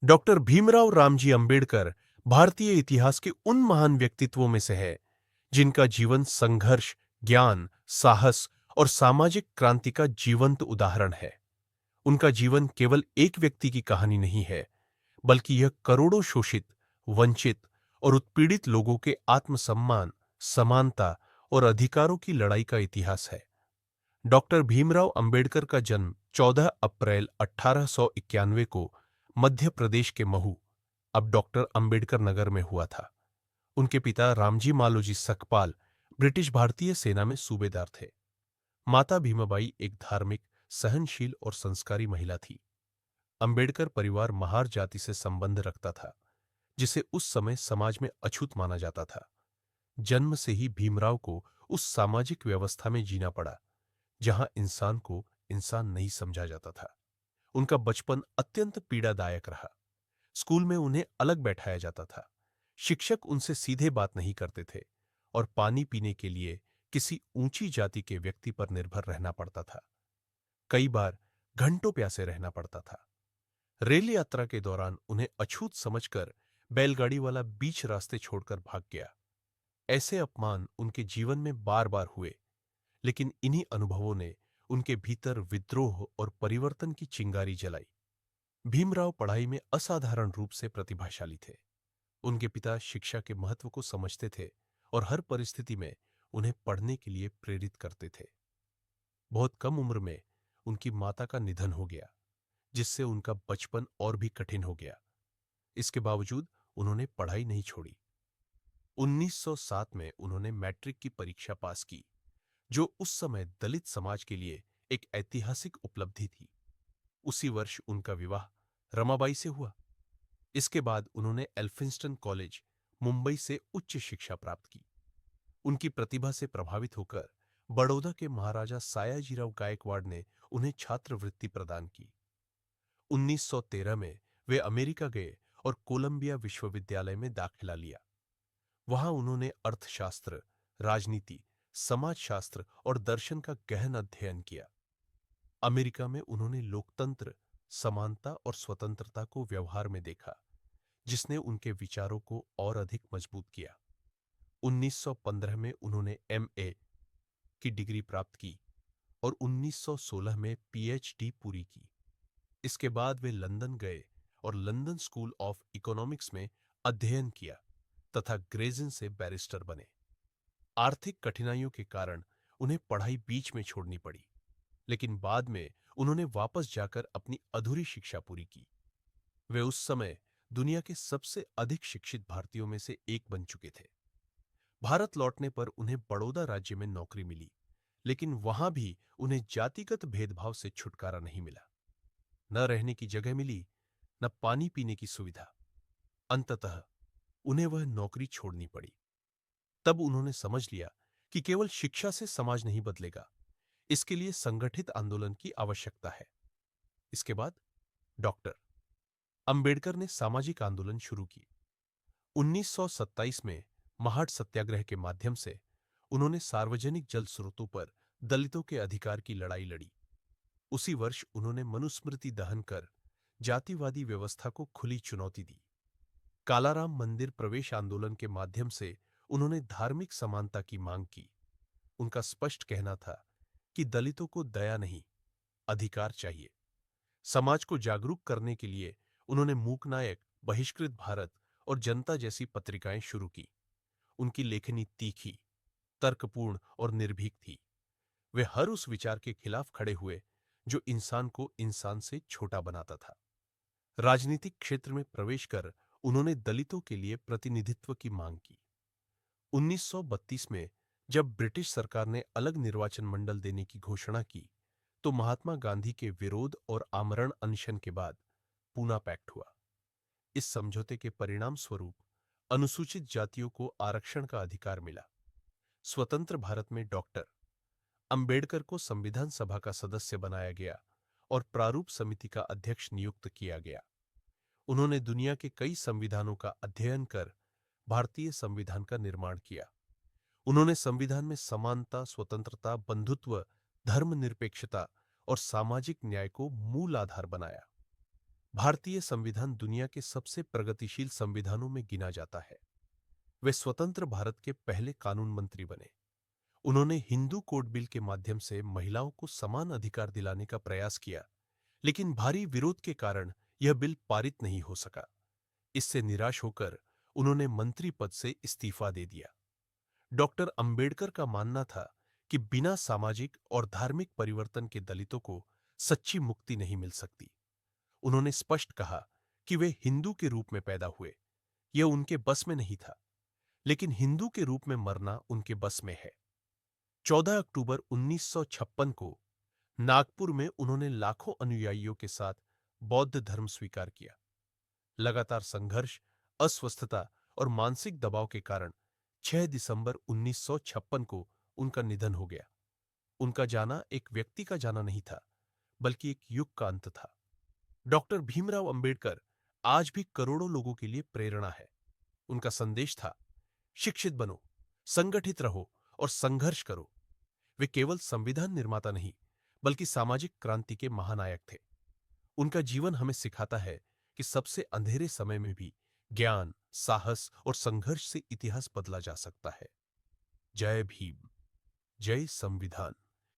Doctor Bhimrao Ramji Ambedkar भारतीय इतिहास के उन महान व्यक्तित्वों में से है जिनका जीवन संघर्ष, ज्ञान, साहस और सामाजिक क्रांति का जीवंत उदाहरण है। उनका जीवन केवल एक व्यक्ति की कहानी नहीं है, बल्कि यह करोड़ों शोषित, वंचित और उत्पीड़ित लोगों के आत्मसम्मान, समानता और अधिकारों की लड़ाई का इतिहास है। डॉक्टर भीमराव अंबेडकर का जन्म 14 अप्रैल 1891 को मध्य प्रदेश के महू, अब डॉक्टर अंबेडकर नगर में हुआ था। उनके पिता रामजी मालोजी सकपाल ब्रिटिश भारतीय सेना में सूबेदार थे। माता भीमाबाई एक धार्मिक, सहनशील और संस्कारी महिला थी। अंबेडकर परिवार महार जाति से संबंध रखता था, जिसे उस समय समाज में अछूत माना जाता था। जन्म से ही भीमराव को उस सामाजिक व्यवस्था में जीना पड़ा जहां इंसान को इंसान नहीं समझा जाता था। उनका बचपन अत्यंत पीड़ादायक रहा। स्कूल में उन्हें अलग बैठाया जाता था। शिक्षक उनसे सीधे बात नहीं करते थे और पानी पीने के लिए किसी ऊंची जाति के व्यक्ति पर निर्भर रहना पड़ता था। कई बार घंटों प्यासे रहना पड़ता था। रेल यात्रा के दौरान उन्हें अछूत समझकर बैलगाड़ी वाला बीच रास्ते छोड़कर भाग गया। ऐसे अपमान उनके जीवन में बार बार हुए, लेकिन इन्हीं अनुभवों ने उनके भीतर विद्रोह और परिवर्तन की चिंगारी जलाई। भीमराव पढ़ाई में असाधारण रूप से प्रतिभाशाली थे। उनके पिता शिक्षा के महत्व को समझते थे और हर परिस्थिति में उन्हें पढ़ने के लिए प्रेरित करते थे। बहुत कम उम्र में उनकी माता का निधन हो गया, जिससे उनका बचपन और भी कठिन हो गया। इसके बावजूद उन्होंने पढ़ाई नहीं छोड़ी। 1907 में उन्होंने मैट्रिक की परीक्षा पास की, जो उस समय दलित समाज के लिए एक ऐतिहासिक उपलब्धि थी। उसी वर्ष उनका विवाह रमाबाई से हुआ। इसके बाद उन्होंने एल्फिंस्टन कॉलेज, मुंबई से उच्च शिक्षा प्राप्त की। उनकी प्रतिभा से प्रभावित होकर बड़ौदा के महाराजा सायाजीराव गायकवाड़ ने उन्हें छात्रवृत्ति प्रदान की। 1913 में वे अमेरिका गए और कोलंबिया विश्वविद्यालय में दाखिला लिया। वहां उन्होंने अर्थशास्त्र, राजनीति, समाजशास्त्र और दर्शन का गहन अध्ययन किया। अमेरिका में उन्होंने लोकतंत्र, समानता और स्वतंत्रता को व्यवहार में देखा, जिसने उनके विचारों को और अधिक मजबूत किया। 1915 में उन्होंने एमए की डिग्री प्राप्त की और 1916 में पीएचडी पूरी की। इसके बाद वे लंदन गए और लंदन स्कूल ऑफ इकोनॉमिक्स में अध्ययन किया तथा ग्रेजन से बैरिस्टर बने। आर्थिक कठिनाइयों के कारण उन्हें पढ़ाई बीच में छोड़नी पड़ी, लेकिन बाद में उन्होंने वापस जाकर अपनी अधूरी शिक्षा पूरी की। वे उस समय दुनिया के सबसे अधिक शिक्षित भारतीयों में से एक बन चुके थे। भारत लौटने पर उन्हें बड़ौदा राज्य में नौकरी मिली, लेकिन वहां भी उन्हें जातिगत भेदभाव से छुटकारा नहीं मिला। न रहने की जगह मिली, न पानी पीने की सुविधा। अंततः उन्हें वह नौकरी छोड़नी पड़ी। तब उन्होंने समझ लिया कि केवल शिक्षा से समाज नहीं बदलेगा, इसके लिए संगठित आंदोलन की आवश्यकता है। इसके बाद डॉक्टर अंबेडकर ने सामाजिक आंदोलन शुरू की। 1927 में महाड सत्याग्रह के माध्यम से उन्होंने सार्वजनिक जल स्रोतों पर दलितों के अधिकार की लड़ाई लड़ी। उसी वर्ष उन्होंने मनुस्मृति दहन कर जातिवादी व्यवस्था को खुली चुनौती दी। कालाराम मंदिर प्रवेश आंदोलन के माध्यम से उन्होंने धार्मिक समानता की मांग की। उनका स्पष्ट कहना था कि दलितों को दया नहीं, अधिकार चाहिए। समाज को जागरूक करने के लिए उन्होंने मूकनायक, बहिष्कृत भारत और जनता जैसी पत्रिकाएं शुरू की। उनकी लेखनी तीखी, तर्कपूर्ण और निर्भीक थी। वे हर उस विचार के खिलाफ खड़े हुए जो इंसान को इंसान से छोटा बनाता था। राजनीतिक क्षेत्र में प्रवेश कर उन्होंने दलितों के लिए प्रतिनिधित्व की मांग की। 1932 में जब ब्रिटिश सरकार ने अलग निर्वाचन मंडल देने की घोषणा की, तो महात्मा गांधी के विरोध और आमरण अनशन के बाद पूना पैक्ट हुआ। इस समझौते के परिणाम स्वरूप अनुसूचित जातियों को आरक्षण का अधिकार मिला। स्वतंत्र भारत में डॉक्टर अंबेडकर को संविधान सभा का सदस्य बनाया गया और प्रारूप समिति का अध्यक्ष नियुक्त किया गया। उन्होंने दुनिया के कई संविधानों का अध्ययन कर भारतीय संविधान का निर्माण किया। उन्होंने संविधान में समानता, स्वतंत्रता, बंधुत्व, धर्मनिरपेक्षता और सामाजिक न्याय को मूल आधार बनाया। भारतीय संविधान दुनिया के सबसे प्रगतिशील संविधानों में गिना जाता है। वे स्वतंत्र भारत के पहले कानून मंत्री बने। उन्होंने हिंदू कोड बिल के माध्यम से महिलाओं को समान अधिकार दिलाने का प्रयास किया, लेकिन भारी विरोध के कारण यह बिल पारित नहीं हो सका। इससे निराश होकर उन्होंने मंत्री पद से इस्तीफा दे दिया। डॉक्टर अंबेडकर का मानना था कि बिना सामाजिक और धार्मिक परिवर्तन के दलितों को सच्ची मुक्ति नहीं मिल सकती। उन्होंने स्पष्ट कहा कि वे हिंदू के रूप में पैदा हुए, यह उनके बस में नहीं था, लेकिन हिंदू के रूप में मरना उनके बस में है। 14 अक्टूबर 1956 को नागपुर में उन्होंने लाखों अनुयायियों के साथ बौद्ध धर्म स्वीकार किया। लगातार संघर्ष, अस्वस्थता और मानसिक दबाव के कारण 6 दिसंबर 1956 को उनका निधन हो गया। उनका जाना एक व्यक्ति का जाना नहीं था, बल्कि एक युग का अंत था। डॉक्टर भीमराव अंबेडकर आज भी करोड़ों लोगों के लिए प्रेरणा है। उनका संदेश था, शिक्षित बनो, संगठित रहो और संघर्ष करो। वे केवल संविधान निर्माता नहीं, बल्कि सामाजिक क्रांति के महानायक थे। उनका जीवन हमें सिखाता है कि सबसे अंधेरे समय में भी ज्ञान, साहस और संघर्ष से इतिहास बदला जा सकता है। जय भीम, जय संविधान।